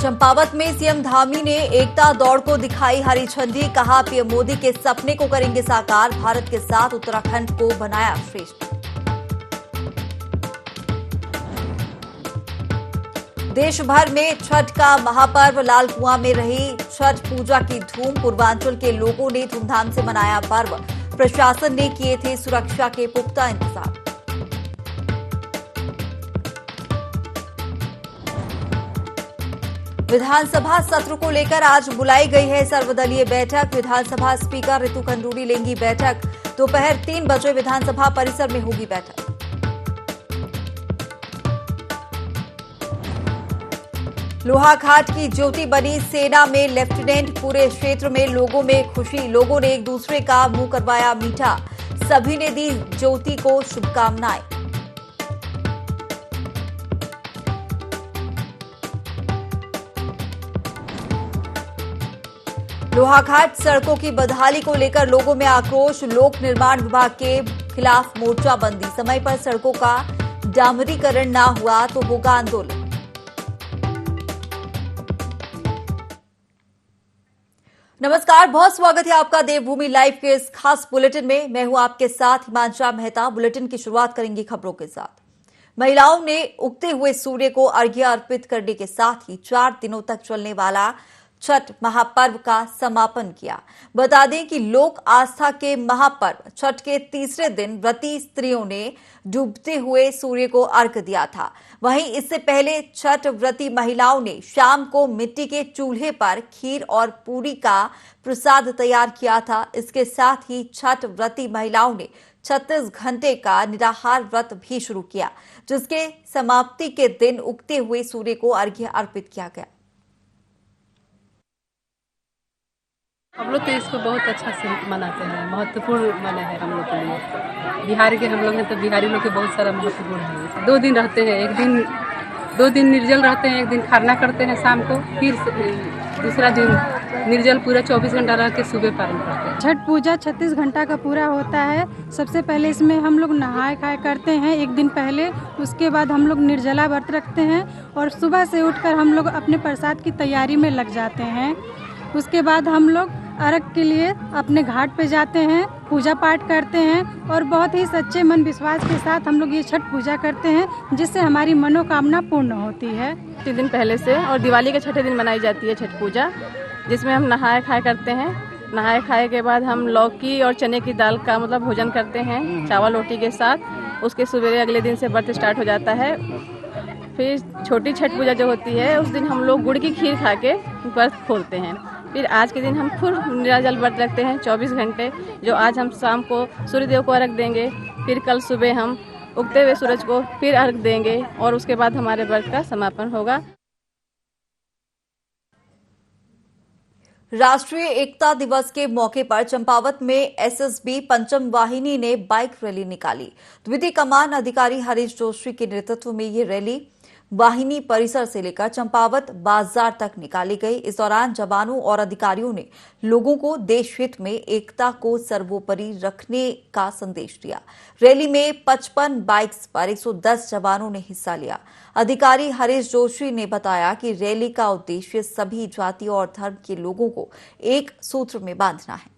चंपावत में सीएम धामी ने एकता दौड़ को दिखाई हरी झंडी। कहा पीएम मोदी के सपने को करेंगे साकार। भारत के साथ उत्तराखंड को बनाया श्रेष्ठ। देश भर में छठ का महापर्व। लाल कुआं में रही छठ पूजा की धूम। पूर्वांचल के लोगों ने धूमधाम से मनाया पर्व। प्रशासन ने किए थे सुरक्षा के पुख्ता इंतजाम। विधानसभा सत्र को लेकर आज बुलाई गई है सर्वदलीय बैठक। विधानसभा स्पीकर रितु खंडूड़ी लेंगी बैठक। दोपहर 3 बजे विधानसभा परिसर में होगी बैठक। लोहाघाट की ज्योति बनी सेना में लेफ्टिनेंट। पूरे क्षेत्र में लोगों में खुशी। लोगों ने एक दूसरे का मुंह करवाया मीठा। सभी ने दी ज्योति को शुभकामनाएं। लोहाघाट सड़कों की बदहाली को लेकर लोगों में आक्रोश। लोक निर्माण विभाग के खिलाफ मोर्चाबंदी। समय पर सड़कों का डामरीकरण न हुआ तो होगा आंदोलन। नमस्कार, बहुत स्वागत है आपका देवभूमि लाइव के इस खास बुलेटिन में। मैं हूं आपके साथ हिमांशा मेहता। बुलेटिन की शुरुआत करेंगे खबरों के साथ। महिलाओं ने उगते हुए सूर्य को अर्घ्य अर्पित करने के साथ ही 4 दिनों तक चलने वाला छठ महापर्व का समापन किया। बता दें कि लोक आस्था के महापर्व छठ के तीसरे दिन व्रती स्त्रियों ने डूबते हुए सूर्य को अर्घ्य दिया था। वहीं इससे पहले छठ व्रती महिलाओं ने शाम को मिट्टी के चूल्हे पर खीर और पूरी का प्रसाद तैयार किया था। इसके साथ ही छठ व्रती महिलाओं ने 36 घंटे का निराहार व्रत भी शुरू किया, जिसके समाप्ति के दिन उगते हुए सूर्य को अर्घ्य अर्पित किया गया। हम लोग तो इसको बहुत अच्छा से मनाते हैं। महत्वपूर्ण माना है हम लोग के लिए। बिहार के हम लोग हैं तो बिहारी लोग के बहुत सारा महत्वपूर्ण है। 2 दिन रहते हैं, 2 दिन निर्जल रहते हैं। एक दिन खरना करते हैं शाम को, फिर दूसरा दिन निर्जल पूरा 24 घंटा रह के सुबह पारण करते हैं। छठ पूजा 36 घंटा का पूरा होता है। सबसे पहले इसमें हम लोग नहाए खाए करते हैं एक दिन पहले। उसके बाद हम लोग निर्जला व्रत रखते हैं और सुबह से उठकर हम लोग अपने प्रसाद की तैयारी में लग जाते हैं। उसके बाद हम लोग अर्घ के लिए अपने घाट पे जाते हैं, पूजा पाठ करते हैं और बहुत ही सच्चे मन विश्वास के साथ हम लोग ये छठ पूजा करते हैं, जिससे हमारी मनोकामना पूर्ण होती है। 3 दिन पहले से और दिवाली के छठे दिन मनाई जाती है छठ पूजा, जिसमें हम नहाए खाए करते हैं। नहाए खाए के बाद हम लौकी और चने की दाल का भोजन करते हैं चावल रोटी के साथ। उसके सवेरे अगले दिन से व्रत स्टार्ट हो जाता है। फिर छोटी छठ पूजा जो होती है उस दिन हम लोग गुड़ की खीर खा के व्रत खोलते हैं। फिर आज के दिन हम फिर निर्जल व्रत रखते हैं 24 घंटे, जो आज हम शाम को सूर्यदेव को अर्घ देंगे। फिर कल सुबह हम उगते हुए सूरज को फिर अर्घ देंगे और उसके बाद हमारे व्रत का समापन होगा। राष्ट्रीय एकता दिवस के मौके पर चंपावत में एसएसबी पंचम वाहिनी ने बाइक रैली निकाली। द्वितीय कमान अधिकारी हरीश जोशी के नेतृत्व में ये रैली वाहिनी परिसर से लेकर चंपावत बाजार तक निकाली गई। इस दौरान जवानों और अधिकारियों ने लोगों को देश हित में एकता को सर्वोपरि रखने का संदेश दिया। रैली में 55 बाइक्स पर 110 जवानों ने हिस्सा लिया। अधिकारी हरीश जोशी ने बताया कि रैली का उद्देश्य सभी जाति और धर्म के लोगों को एक सूत्र में बांधना है।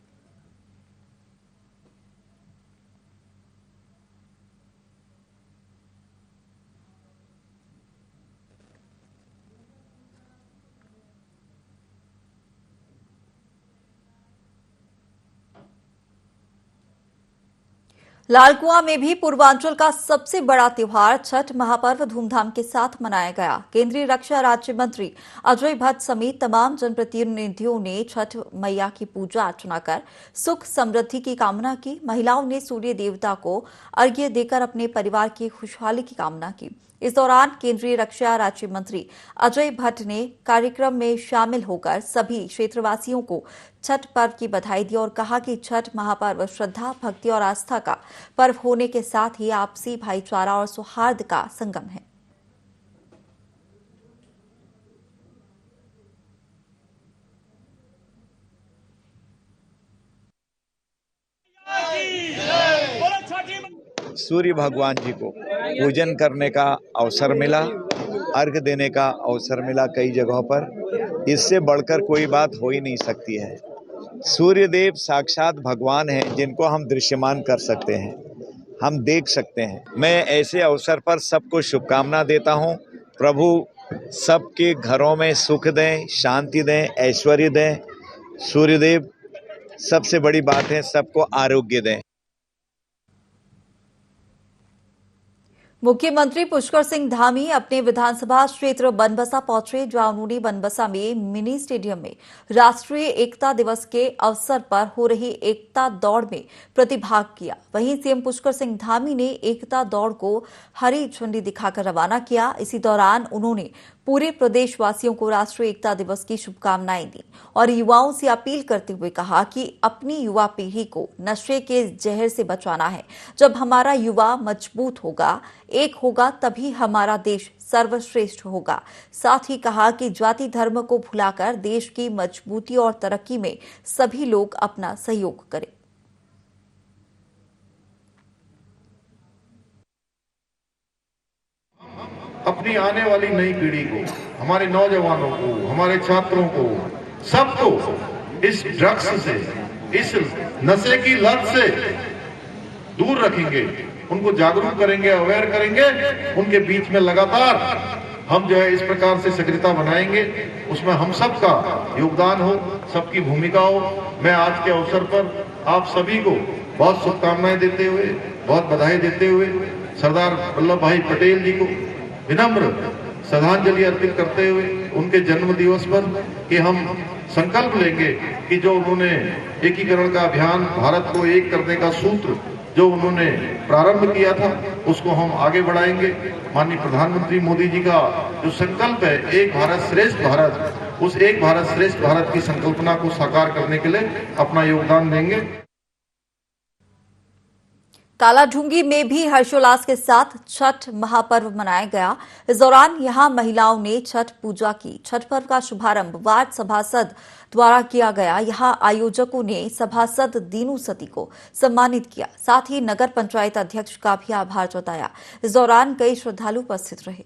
लालकुआं में भी पूर्वांचल का सबसे बड़ा त्योहार छठ महापर्व धूमधाम के साथ मनाया गया। केंद्रीय रक्षा राज्य मंत्री अजय भट्ट समेत तमाम जनप्रतिनिधियों ने छठ मैया की पूजा अर्चना कर सुख समृद्धि की कामना की। महिलाओं ने सूर्य देवता को अर्घ्य देकर अपने परिवार की खुशहाली की कामना की। इस दौरान केंद्रीय रक्षा राज्य मंत्री अजय भट्ट ने कार्यक्रम में शामिल होकर सभी क्षेत्रवासियों को छठ पर्व की बधाई दी और कहा कि छठ महापर्व श्रद्धा, भक्ति और आस्था का पर्व होने के साथ ही आपसी भाईचारा और सौहार्द का संगम है। सूर्य भगवान जी को पूजन करने का अवसर मिला अर्घ देने का अवसर मिला कई जगहों पर। इससे बढ़कर कोई बात हो ही नहीं सकती है। सूर्य देव साक्षात भगवान हैं, जिनको हम दृश्यमान कर सकते हैं, हम देख सकते हैं। मैं ऐसे अवसर पर सबको शुभकामना देता हूं। प्रभु सबके घरों में सुख दें, शांति दें, ऐश्वर्य दें। सूर्यदेव सबसे बड़ी बात है, सबको आरोग्य दें। मुख्यमंत्री पुष्कर सिंह धामी अपने विधानसभा क्षेत्र बनबसा पहुंचे, जहां उन्होंने बनबसा में मिनी स्टेडियम में राष्ट्रीय एकता दिवस के अवसर पर हो रही एकता दौड़ में प्रतिभाग किया। वहीं सीएम पुष्कर सिंह धामी ने एकता दौड़ को हरी झंडी दिखाकर रवाना किया। इसी दौरान उन्होंने पूरे प्रदेशवासियों को राष्ट्रीय एकता दिवस की शुभकामनाएं दी और युवाओं से अपील करते हुए कहा कि अपनी युवा पीढ़ी को नशे के जहर से बचाना है। जब हमारा युवा मजबूत होगा, एक होगा, तभी हमारा देश सर्वश्रेष्ठ होगा। साथ ही कहा कि जाति धर्म को भुलाकर देश की मजबूती और तरक्की में सभी लोग अपना सहयोग करें। अपनी आने वाली नई पीढ़ी को, हमारे नौजवानों को, हमारे छात्रों को, सबको इस ड्रग्स से, इस नशे की लत से दूर रखेंगे, उनको जागरूक करेंगे, अवेयर करेंगे। उनके बीच में लगातार हम जो है इस प्रकार से सक्रियता बनाएंगे, उसमें हम सबका योगदान हो, सबकी भूमिका हो। मैं आज के अवसर पर आप सभी को बहुत शुभकामनाएं देते हुए, बहुत बधाई देते हुए सरदार वल्लभ भाई पटेल जी को विनम्र श्रद्धांजलि अर्पित करते हुए उनके जन्म दिवस पर कि हम संकल्प लेंगे कि जो उन्होंने एकीकरण का अभियान, भारत को एक करने का सूत्र जो उन्होंने प्रारंभ किया था, उसको हम आगे बढ़ाएंगे। माननीय प्रधानमंत्री मोदी जी का जो संकल्प है, एक भारत श्रेष्ठ भारत, उस एक भारत श्रेष्ठ भारत की संकल्पना को साकार करने के लिए अपना योगदान देंगे। कालाढूंगी में भी हर्षोल्लास के साथ छठ महापर्व मनाया गया। इस दौरान यहां महिलाओं ने छठ पूजा की। छठ पर्व का शुभारंभ वार्ड सभासद द्वारा किया गया। यहां आयोजकों ने सभासद दीनू सती को सम्मानित किया, साथ ही नगर पंचायत अध्यक्ष का भी आभार जताया। इस दौरान कई श्रद्धालु उपस्थित रहे।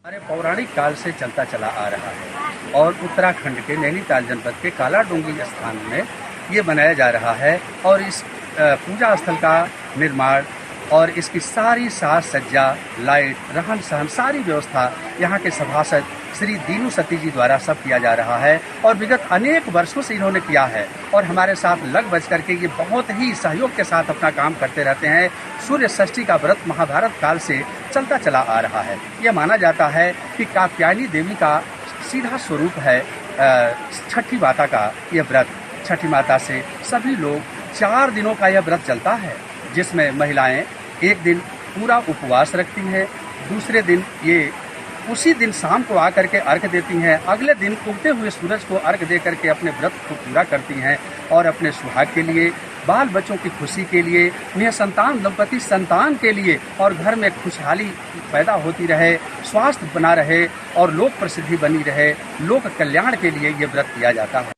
हमारे पौराणिक काल से चलता चला आ रहा है और उत्तराखंड के नैनीताल जनपद के कालाढूंगी स्थान में ये बनाया जा रहा है। और इस पूजा स्थल का निर्माण और इसकी सारी साज सज्जा, लाइट, रहन सहन, सारी व्यवस्था यहाँ के सभासद श्री दीनू सती जी द्वारा सब किया जा रहा है और विगत अनेक वर्षों से इन्होंने किया है और हमारे साथ लग बज करके ये बहुत ही सहयोग के साथ अपना काम करते रहते हैं। सूर्य षष्ठी का व्रत महाभारत काल से चलता चला आ रहा है। यह माना जाता है कि कात्यायनी देवी का सीधा स्वरूप है छठी माता का यह व्रत। छठी माता से सभी लोग 4 दिनों का यह व्रत चलता है, जिसमें महिलाएं एक दिन पूरा उपवास रखती हैं, दूसरे दिन ये उसी दिन शाम को आकर के अर्घ देती हैं, अगले दिन उगते हुए सूरज को अर्घ दे करके अपने व्रत को पूरा करती हैं और अपने सुहाग के लिए, बाल बच्चों की खुशी के लिए, निसंतान दंपति संतान के लिए और घर में खुशहाली पैदा होती रहे, स्वास्थ्य बना रहे और लोक प्रसिद्धि बनी रहे, लोक कल्याण के लिए ये व्रत किया जाता है।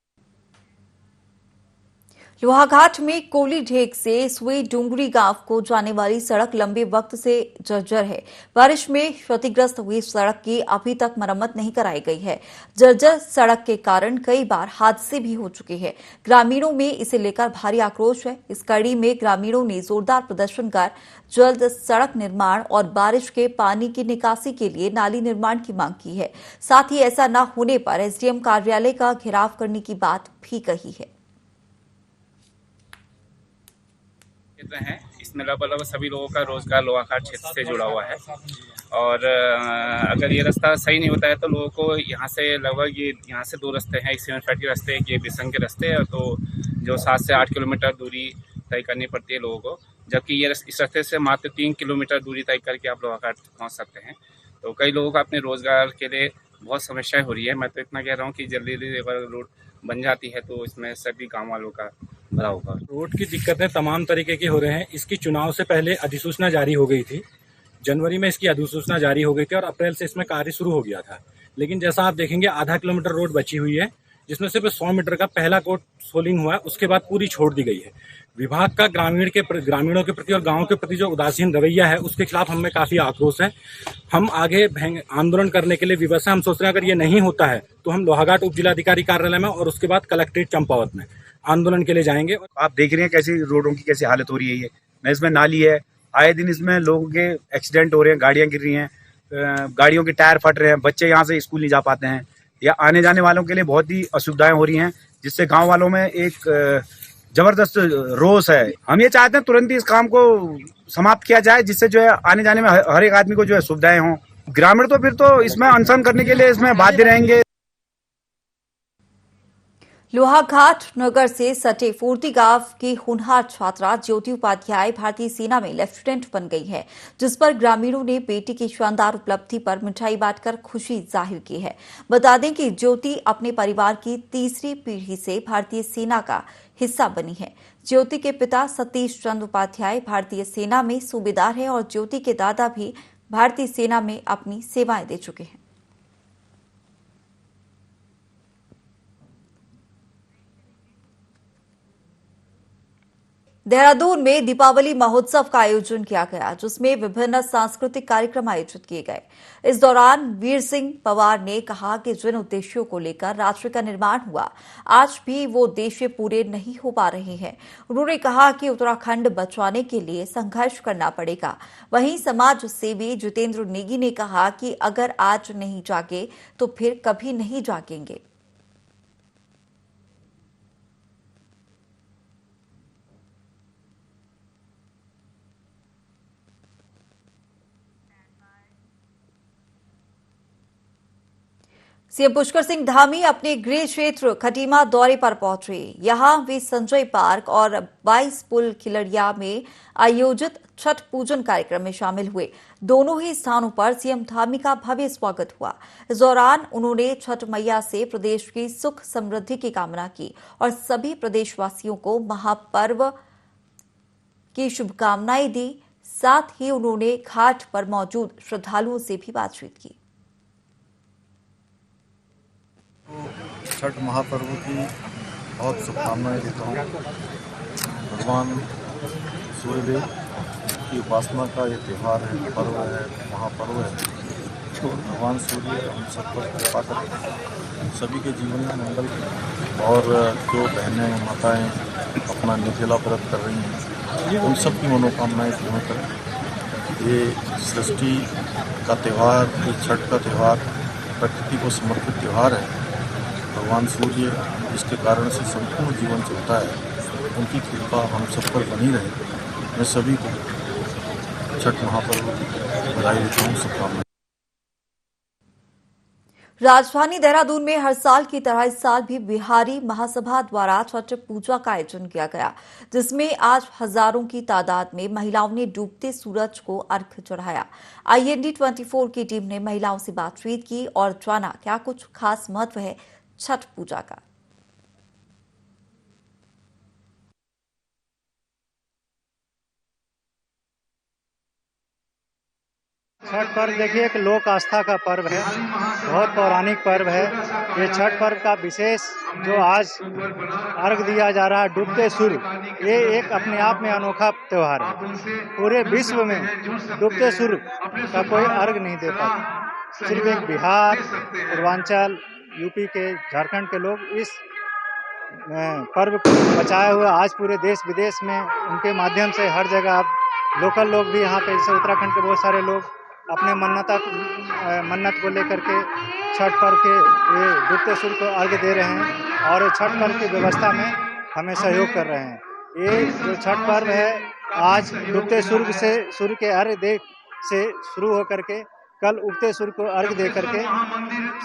लोहाघाट में कोली ढेक से सुई डूंगरी गांव को जाने वाली सड़क लंबे वक्त से जर्जर है। बारिश में क्षतिग्रस्त हुई सड़क की अभी तक मरम्मत नहीं कराई गई है। जर्जर सड़क के कारण कई बार हादसे भी हो चुके हैं। ग्रामीणों में इसे लेकर भारी आक्रोश है। इस कड़ी में ग्रामीणों ने जोरदार प्रदर्शन कर जल्द सड़क निर्माण और बारिश के पानी की निकासी के लिए नाली निर्माण की मांग की है। साथ ही ऐसा न होने पर एसडीएम कार्यालय का घेराव करने की बात भी कही है। हैं इसमें लगभग सभी लोगों का रोजगार लोहाघाट क्षेत्र से जुड़ा हुआ है और अगर ये रास्ता सही नहीं होता है तो लोगों को यहाँ से लगभग ये यहाँ से 2 रास्ते हैं, एक सीमेंट फैक्ट्री रास्ते, एक ये बिसंग के रास्ते है, तो जो 7 से 8 किलोमीटर दूरी तय करनी पड़ती है लोगों को, जबकि ये इस रास्ते से मात्र 3 किलोमीटर दूरी तय करके आप लोहाघाट पहुँच सकते हैं। तो कई लोगों को अपने रोजगार के लिए बहुत समस्याएं हो रही है। मैं तो इतना कह रहा हूँ कि जल्दी जल्दी अगर रोड बन जाती है तो इसमें सभी गाँव वालों का भला होगा। रोड की दिक्कतें तमाम तरीके की हो रहे हैं। इसकी चुनाव से पहले अधिसूचना जारी हो गई थी, जनवरी में इसकी अधिसूचना जारी हो गई थी और अप्रैल से इसमें कार्य शुरू हो गया था। लेकिन जैसा आप देखेंगे आधा किलोमीटर रोड बची हुई है, जिसमें सिर्फ 100 मीटर का पहला कोट सोलिंग हुआ है, उसके बाद पूरी छोड़ दी गई है। विभाग का ग्रामीणों के प्रति और गांवों के प्रति जो उदासीन रवैया है, उसके खिलाफ हमें काफी आक्रोश है। हम आगे आंदोलन करने के लिए विवश हैं। हम सोच रहे हैं अगर ये नहीं होता है तो हम लोहाघाट उप जिलाधिकारी कार्यालय में और उसके बाद कलेक्ट्रेट चंपावत में आंदोलन के लिए जाएंगे। आप देख रहे हैं कैसी रोडों की कैसी हालत हो रही है। ये न इसमें नाली है, आए दिन इसमें लोगों के एक्सीडेंट हो रहे हैं, गाड़ियां गिर रही हैं, गाड़ियों के टायर फट रहे हैं, बच्चे यहाँ से स्कूल नहीं जा पाते हैं, या आने जाने वालों के लिए बहुत ही असुविधाएं हो रही हैं, जिससे गांव वालों में एक जबरदस्त रोष है। हम ये चाहते हैं तुरंत ही इस काम को समाप्त किया जाए, जिससे जो है आने जाने में हर एक आदमी को जो है सुविधाएं हों। ग्रामीण तो फिर तो इसमें अनशन करने के लिए इसमें बाध्य रहेंगे। लोहाघाट नगर से सटे फूर्ती गांव की होनहार छात्रा ज्योति उपाध्याय भारतीय सेना में लेफ्टिनेंट बन गई है, जिस पर ग्रामीणों ने बेटी की शानदार उपलब्धि पर मिठाई बांटकर खुशी जाहिर की है। बता दें कि ज्योति अपने परिवार की तीसरी पीढ़ी से भारतीय सेना का हिस्सा बनी है। ज्योति के पिता सतीश चंद्र उपाध्याय भारतीय सेना में सूबेदार हैं और ज्योति के दादा भी भारतीय सेना में अपनी सेवाएं दे चुके हैं। देहरादून में दीपावली महोत्सव का आयोजन किया गया, जिसमें विभिन्न सांस्कृतिक कार्यक्रम आयोजित किए गए। इस दौरान वीर सिंह पवार ने कहा कि जिन उद्देश्यों को लेकर राष्ट्र का निर्माण हुआ, आज भी वो उद्देश्य पूरे नहीं हो पा रहे हैं। उन्होंने कहा कि उत्तराखंड बचाने के लिए संघर्ष करना पड़ेगा। वहीं समाज सेवी जितेंद्र नेगी ने कहा कि अगर आज नहीं जागे तो फिर कभी नहीं जागेंगे। सीएम पुष्कर सिंह धामी अपने गृह क्षेत्र खटीमा दौरे पर पहुंचे। यहां वे संजय पार्क और 22 पुल खिलड़िया में आयोजित छठ पूजन कार्यक्रम में शामिल हुए। दोनों ही स्थानों पर सीएम धामी का भव्य स्वागत हुआ। इस दौरान उन्होंने छठ मैया से प्रदेश की सुख समृद्धि की कामना की और सभी प्रदेशवासियों को महापर्व की शुभकामनाएं दी। साथ ही उन्होंने घाट पर मौजूद श्रद्धालुओं से भी बातचीत की। छठ महापर्व की बहुत शुभकामनाएं देता हूँ। भगवान सूर्यदेव की उपासना का ये त्यौहार है, पर्व है, महापर्व है। तो भगवान सूर्य हम सब पर कृपा करें, सभी के जीवन में मंगल करें। और जो बहनें माताएं अपना निर्जला व्रत कर रही हैं, उन सब की मनोकामनाएं पूर्ण करें। ये सृष्टि का त्यौहार, ये छठ का त्यौहार प्रकृति को समर्पित त्यौहार है। भगवान सूर्य जिसके कारण से संपूर्ण जीवन चलता है, उनकी कृपा हम सब पर बनी रहे। मैं सभी को छठ महापर्व की बधाई देता हूँ, शुभकामनाएं। राजधानी देहरादून में हर साल की तरह इस साल भी बिहारी महासभा द्वारा छठ पूजा का आयोजन किया गया, जिसमें आज हजारों की तादाद में महिलाओं ने डूबते सूरज को अर्घ्य चढ़ाया। IND 24 की टीम ने महिलाओं से बातचीत की और जाना क्या कुछ खास महत्व है छठ पूजा का। छठ पर्व देखिए एक लोक आस्था का पर्व है, बहुत पौराणिक पर्व है। ये छठ पर्व का विशेष जो आज अर्घ दिया जा रहा है डूबते सूर्य, ये एक अपने आप में अनोखा त्यौहार है। पूरे विश्व में डूबते सूर्य का कोई अर्घ नहीं दे पाता। सिर्फ एक बिहार, पूर्वांचल, यूपी के, झारखंड के लोग इस पर्व को बचाए हुए आज पूरे देश विदेश में उनके माध्यम से हर जगह अब लोकल लोग भी यहाँ पे, जैसे उत्तराखंड के बहुत सारे लोग अपने मन्नत को लेकर के छठ पर्व के ये डूबते सूर्य को अर्घ्य दे रहे हैं और छठ पर्व की व्यवस्था में हमें सहयोग कर रहे हैं। ये जो छठ पर्व है आज डूबते सूर्य के अर्घ्य दे से शुरू होकर के कल उगते सूर्य को अर्घ्य दे करके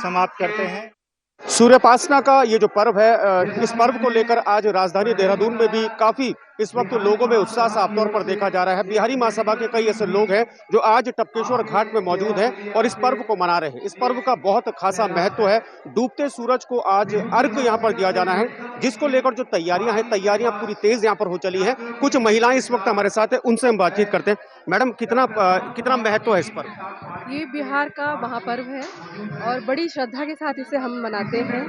समाप्त करते हैं। सूर्योपासना का ये जो पर्व है, इस पर्व को लेकर आज राजधानी देहरादून में भी काफी इस वक्त लोगों में उत्साह साफ तौर पर देखा जा रहा है। बिहारी महासभा के कई ऐसे लोग हैं जो आज टपकेश्वर घाट में मौजूद हैं और इस पर्व को मना रहे हैं। इस पर्व का बहुत खासा महत्व है। डूबते सूरज को आज अर्घ यहाँ पर दिया जाना है, जिसको लेकर जो तैयारियां हैं, तैयारियां पूरी तेज यहाँ पर हो चली है। कुछ महिलाएं इस वक्त हमारे साथ है, उनसे हम बातचीत करते हैं। मैडम, कितना महत्व है इस पर्व? ये बिहार का महापर्व है और बड़ी श्रद्धा के साथ इसे हम मनाते हैं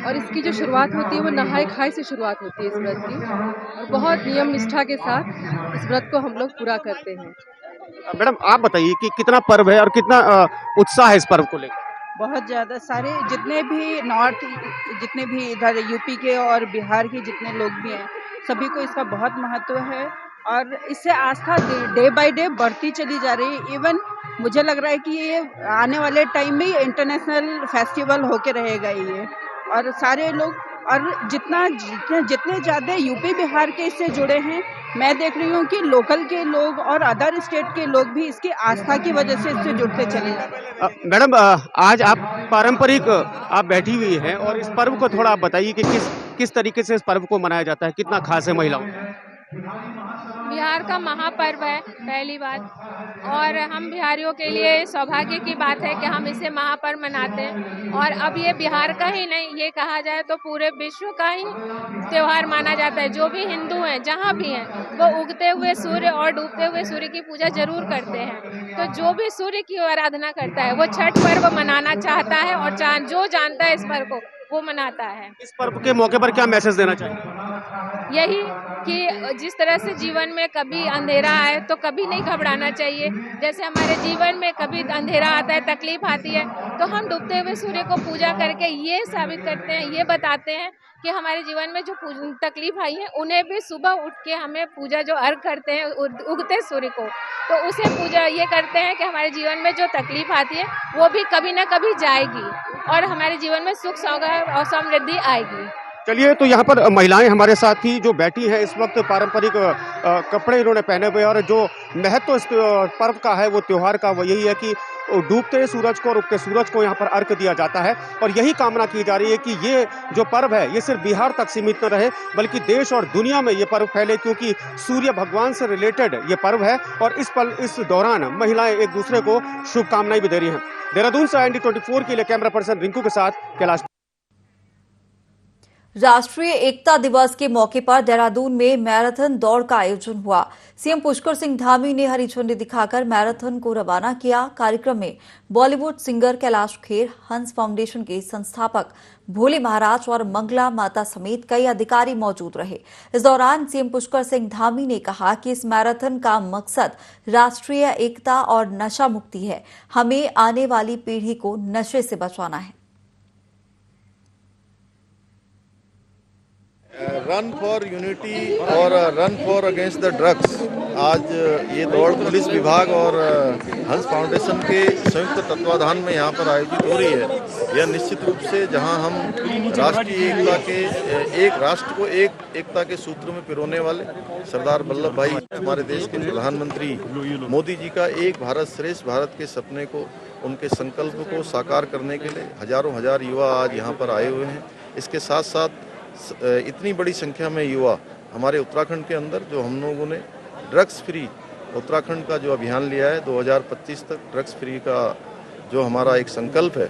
और इसकी जो शुरुआत होती है वो नहाय खाए से शुरुआत होती है इस व्रत की, और बहुत नियम निष्ठा के साथ इस व्रत को हम लोग पूरा करते हैं। मैडम, आप बताइए कि कितना पर्व है और कितना उत्साह है इस पर्व को लेकर? बहुत ज़्यादा। सारे जितने भी जितने भी इधर यूपी के और बिहार के जितने लोग भी हैं, सभी को इसका बहुत महत्व है और इससे आस्था डे बाय डे बढ़ती चली जा रही है। इवन मुझे लग रहा है कि ये आने वाले टाइम में इंटरनेशनल फेस्टिवल होके रहेगा ये, और सारे लोग और जितने ज़्यादा यूपी बिहार के इससे जुड़े हैं, मैं देख रही हूँ कि लोकल के लोग और अदर स्टेट के लोग भी इसकी आस्था की वजह से इससे जुड़ते चले जा रहे हैं। मैडम, आज आप पारंपरिक आप बैठी हुई हैं और इस पर्व को थोड़ा आप बताइए कि किस तरीके से इस पर्व को मनाया जाता है, कितना खास है महिलाओं? बिहार का महापर्व है पहली बात, और हम बिहारियों के लिए सौभाग्य की बात है कि हम इसे महापर्व मनाते हैं। और अब ये बिहार का ही नहीं, ये कहा जाए तो पूरे विश्व का ही त्योहार माना जाता है। जो भी हिंदू हैं, जहाँ भी हैं, वो उगते हुए सूर्य और डूबते हुए सूर्य की पूजा जरूर करते हैं। तो जो भी सूर्य की आराधना करता है वो छठ पर्व मनाना चाहता है, और जो जानता है इस पर्व को वो मनाता है। इस पर्व के मौके पर क्या मैसेज देना चाहिए? यही कि जिस तरह से जीवन में कभी अंधेरा आए तो कभी नहीं घबराना चाहिए। जैसे हमारे जीवन में कभी अंधेरा आता है, तकलीफ आती है, तो हम डूबते हुए सूर्य को पूजा करके ये साबित करते हैं, ये बताते हैं कि हमारे जीवन में जो तकलीफ आई है उन्हें भी सुबह उठ के हमें पूजा जो अर्घ करते हैं उगते सूर्य को, तो उसे पूजा ये करते हैं कि हमारे जीवन में जो तकलीफ आती है वो भी कभी ना कभी जाएगी और हमारे जीवन में सुख सौगात और समृद्धि आएगी। चलिए, तो यहाँ पर महिलाएं हमारे साथ ही जो बैठी हैं, इस वक्त पारंपरिक कपड़े इन्होंने पहने हुए, और जो महत्व इस पर्व का है, वो त्योहार का, वो यही है कि डूबते सूरज को और उगते सूरज को यहाँ पर अर्घ दिया जाता है। और यही कामना की जा रही है कि ये जो पर्व है ये सिर्फ बिहार तक सीमित न रहे, बल्कि देश और दुनिया में ये पर्व फैले, क्योंकि सूर्य भगवान से रिलेटेड ये पर्व है। और इस दौरान महिलाएं एक दूसरे को शुभकामनाएं भी दे रही हैं। देहरादून से ND24 के लिए कैमरा पर्सन रिंकू के साथ कैलाश। राष्ट्रीय एकता दिवस के मौके पर देहरादून में मैराथन दौड़ का आयोजन हुआ। सीएम पुष्कर सिंह धामी ने हरी झंडी दिखाकर मैराथन को रवाना किया। कार्यक्रम में बॉलीवुड सिंगर कैलाश खेर, हंस फाउंडेशन के संस्थापक भोले महाराज और मंगला माता समेत कई अधिकारी मौजूद रहे। इस दौरान सीएम पुष्कर सिंह धामी ने कहा कि इस मैराथन का मकसद राष्ट्रीय एकता और नशा मुक्ति है। हमें आने वाली पीढ़ी को नशे से बचाना है। रन फॉर यूनिटी और run for against the drugs, आज ये दौड़ पुलिस विभाग और हंस फाउंडेशन के संयुक्त तत्वाधान में यहाँ पर आयोजित हो रही है। यह निश्चित रूप से जहाँ हम राष्ट्रीय एकता के एक राष्ट्र को एकता के सूत्र में पिरोने वाले सरदार वल्लभ भाई, हमारे देश के प्रधानमंत्री मोदी जी का एक भारत श्रेष्ठ भारत के सपने को, उनके संकल्प को साकार करने के लिए हजार युवा आज यहाँ पर आए हुए हैं। इसके साथ साथ इतनी बड़ी संख्या में युवा हमारे उत्तराखंड के अंदर, जो हम लोगों ने ड्रग्स फ्री उत्तराखंड का जो अभियान लिया है 2025 तक ड्रग्स फ्री का जो हमारा एक संकल्प है,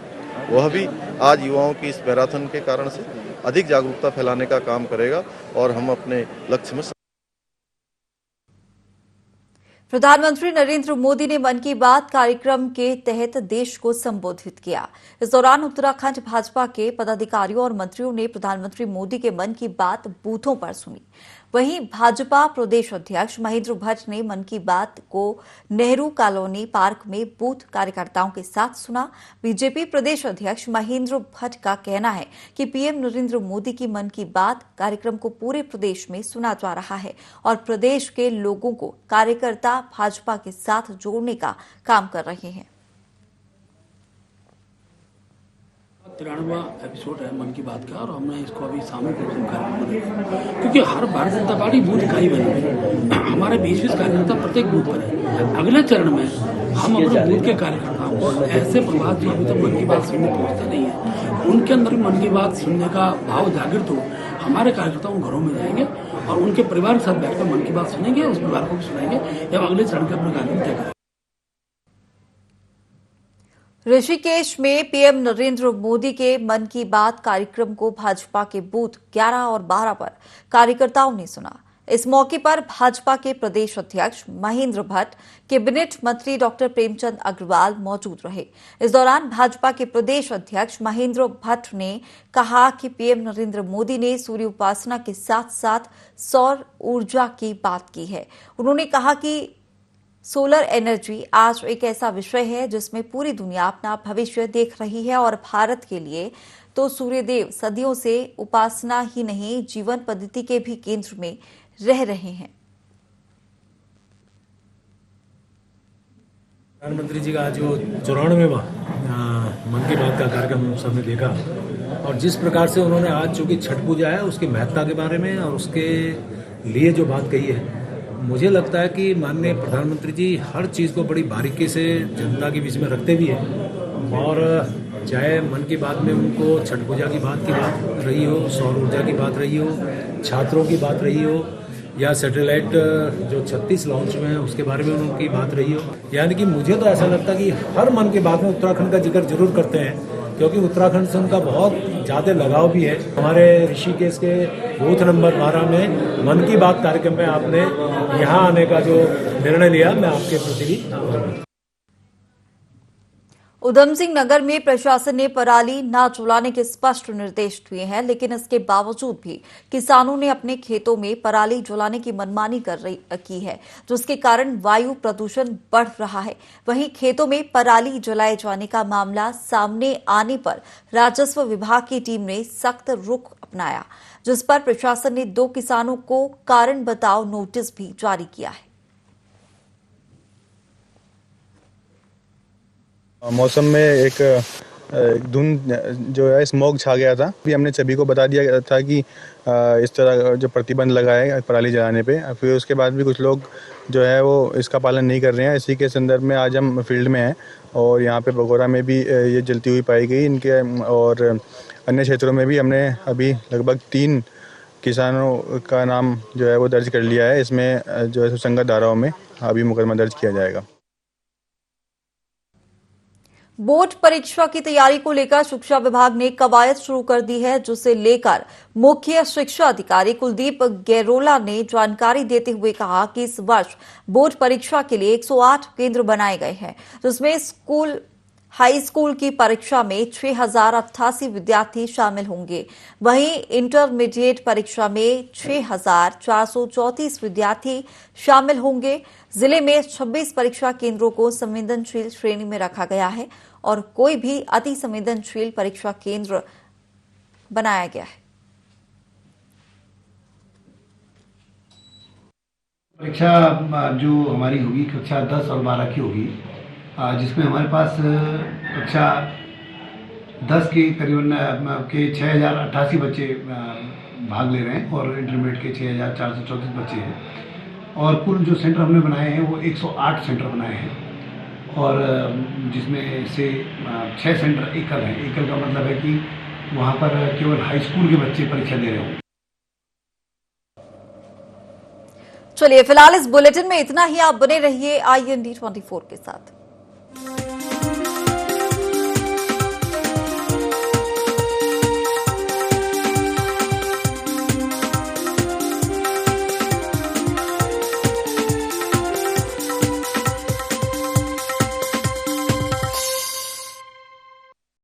वह भी आज युवाओं की इस मैराथन के कारण से अधिक जागरूकता फैलाने का काम करेगा और हम अपने लक्ष्य में। प्रधानमंत्री नरेंद्र मोदी ने मन की बात कार्यक्रम के तहत देश को संबोधित किया। इस दौरान उत्तराखंड भाजपा के पदाधिकारियों और मंत्रियों ने प्रधानमंत्री मोदी के मन की बात बूथों पर सुनी। वहीं भाजपा प्रदेश अध्यक्ष महेंद्र भट्ट ने मन की बात को नेहरू कॉलोनी पार्क में बूथ कार्यकर्ताओं के साथ सुना। बीजेपी प्रदेश अध्यक्ष महेंद्र भट्ट का कहना है कि पीएम नरेंद्र मोदी की मन की बात कार्यक्रम को पूरे प्रदेश में सुना जा रहा है और प्रदेश के लोगों को कार्यकर्ता भाजपा के साथ जोड़ने का काम कर रहे हैं। 93वां एपिसोड है मन की बात का, और हमने इसको अभी सामूहिक रूप से कार्यक्रम बनाया, क्योंकि हर भारतीय जनता पार्टी बूथ इकाई बनी है। हमारे 20-20 कार्यकर्ता प्रत्येक बूथ पर है। अगले चरण में हम अपने बूथ के कार्यकर्ताओं को ऐसे प्रभात जो अभी तक मन की बात सुनने पहुंचते नहीं है, उनके अंदर मन की बात सुनने का भाव जागृत हो, हमारे कार्यकर्ताओं घरों में जाएंगे और उनके परिवार के साथ बैठकर मन की बात सुनेंगे, उस परिवार को भी सुनाएंगे एवं अगले चरण के अपना कार्यक्रम तय करेंगे। ऋषिकेश में पीएम नरेंद्र मोदी के मन की बात कार्यक्रम को भाजपा के बूथ 11 और 12 पर कार्यकर्ताओं ने सुना। इस मौके पर भाजपा के प्रदेश अध्यक्ष महेंद्र भट्ट, कैबिनेट मंत्री डॉक्टर प्रेमचंद अग्रवाल मौजूद रहे। इस दौरान भाजपा के प्रदेश अध्यक्ष महेंद्र भट्ट ने कहा कि पीएम नरेंद्र मोदी ने सूर्य उपासना के साथ साथ सौर ऊर्जा की बात की है। उन्होंने कहा कि सोलर एनर्जी आज एक ऐसा विषय है जिसमें पूरी दुनिया अपना भविष्य देख रही है और भारत के लिए तो सूर्यदेव सदियों से उपासना ही नहीं, जीवन पद्धति के भी केंद्र में रह रहे हैं। प्रधानमंत्री जी का आज जो 94वां मन की बात का कार्यक्रम सबने देखा और जिस प्रकार से उन्होंने आज चूंकि छठ पूजा है उसकी महत्ता के बारे में और उसके लिए जो बात कही है, मुझे लगता है कि माननीय प्रधानमंत्री जी हर चीज़ को बड़ी बारीकी से जनता के बीच में रखते भी हैं और चाहे मन की बात में उनको छठ पूजा की बात रही हो, सौर ऊर्जा की बात रही हो, छात्रों की बात रही हो या सैटेलाइट जो 36 लॉन्च हुए हैं उसके बारे में उनकी बात रही हो, यानी कि मुझे तो ऐसा लगता है कि हर मन की बात में उत्तराखंड का जिक्र जरूर करते हैं क्योंकि उत्तराखंड से उनका बहुत ज़्यादा लगाव भी है। हमारे ऋषिकेश के बूथ नंबर 12 में मन की बात कार्यक्रम में आपने यहाँ आने का जो निर्णय लिया, मैं आपके प्रति भी उधम सिंह नगर में प्रशासन ने पराली न जलाने के स्पष्ट निर्देश दिए हैं, लेकिन इसके बावजूद भी किसानों ने अपने खेतों में पराली जलाने की मनमानी की है, जिसके कारण वायु प्रदूषण बढ़ रहा है। वहीं खेतों में पराली जलाए जाने का मामला सामने आने पर राजस्व विभाग की टीम ने सख्त रुख अपनाया, जिस पर प्रशासन ने 2 किसानों को कारण बताओ नोटिस भी जारी किया है। मौसम में एक धुंध जो है स्मोक छा गया था। भी हमने सभी को बता दिया था कि इस तरह जो प्रतिबंध लगाया है पराली जलाने पे, फिर उसके बाद भी कुछ लोग जो है वो इसका पालन नहीं कर रहे हैं। इसी के संदर्भ में आज हम फील्ड में हैं और यहाँ पे बगोरा में भी ये जलती हुई पाई गई इनके, और अन्य क्षेत्रों में भी हमने अभी लगभग 3 किसानों का नाम जो है वो दर्ज कर लिया है। इसमें जो है सुसंगत धाराओं में अभी मुकदमा दर्ज किया जाएगा। बोर्ड परीक्षा की तैयारी को लेकर शिक्षा विभाग ने कवायद शुरू कर दी है, जिसे लेकर मुख्य शिक्षा अधिकारी कुलदीप गैरोला ने जानकारी देते हुए कहा कि इस वर्ष बोर्ड परीक्षा के लिए 108 केंद्र बनाए गए हैं, जिसमें हाई स्कूल की परीक्षा में 6088 विद्यार्थी शामिल होंगे। वहीं इंटरमीडिएट परीक्षा में 6434 विद्यार्थी शामिल होंगे। जिले में 26 परीक्षा केंद्रों को संवेदनशील श्रेणी में रखा गया है और कोई भी अति संवेदनशील परीक्षा केंद्र बनाया गया है। परीक्षा जो हमारी होगी कक्षा 10 और 12 की होगी, जिसमें हमारे पास कक्षा 10 के करीबन के 6088 बच्चे भाग ले रहे हैं और इंटरमीडिएट के 6434 बच्चे हैं और कुल जो सेंटर हमने बनाए हैं वो 108 सेंटर बनाए हैं और जिसमें से 6 सेंटर एकल हैं। एकल का मतलब है कि वहाँ पर केवल हाई स्कूल के बच्चे परीक्षा दे रहे हों। चलिए फिलहाल इस बुलेटिन में इतना ही। आप बने रहिए IND 24 के साथ।